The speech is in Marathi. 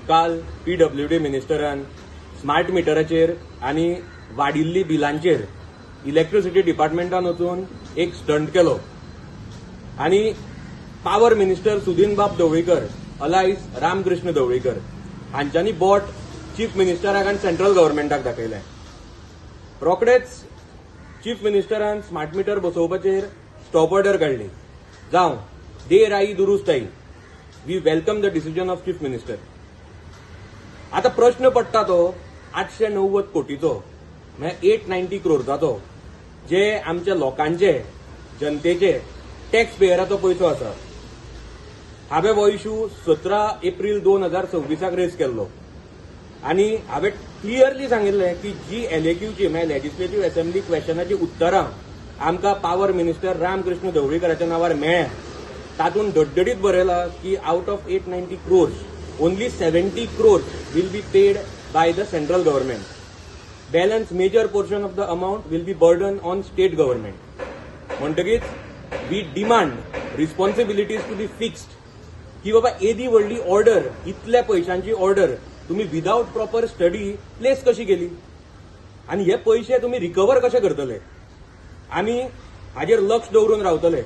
काल PWD मिनिस्टरान स्मार्ट मिटराचेर आनी वाडिल्ली बिलांचेर इलेक्ट्रिसिटी डिपार्टमेंटान वचून एक स्टंट केलो आनी पावर मिनिस्टर सुदीनबाब ढवळीकर अलायस रामकृष्ण ढवळीकर हांच्यांनी बोट चीफ मिनिस्टराक आनी सेंट्रल गव्हर्मेंटाक दाखयलें. रोखडेच चीफ मिनिस्टरान स्मार्ट मिटर बसोवपाचेर स्टॉप ऑर्डर काडली. जावं देर आई दुरुस्त आई. We welcome the decision of chief minister. आता प्रश्न पडटा तो 890 कोटीचो म्हणजे 890 करोडचाचो जे आमच्या लोकांचे जनतेचे टॅक्स पेयराचो पयसो आसा. हांवें हो इश्यू 17 एप्रील 2026 रेज केल्लो आनी हांवें क्लियरली सांगिल्लें की जी LAQची म्हणजे लेजिस्लेटिव्ह असेंब्ली क्वेश्चनाची उत्तरां आमकां पावर मिनिस्टर रामकृष्ण ढवळीकराच्या नांवार मेळ्ळ्या तातूंत डडडडीत बरयलां की out of 890 crores only 70 crores will be paid by the central government. Balance major portion of the amount will be burden on state government. म्हणटकीच we demand responsibilities to be fixed की बाबा एदी व्हडली ऑर्डर इतल्या पयशांची ऑर्डर तुम्ही विदाउट प्रॉपर स्टडी प्लेस कशी केली आणि हे पैसे तुम्ही रिकवर कशे करतले आमी हाजेर लक्ष दवरून रावतले.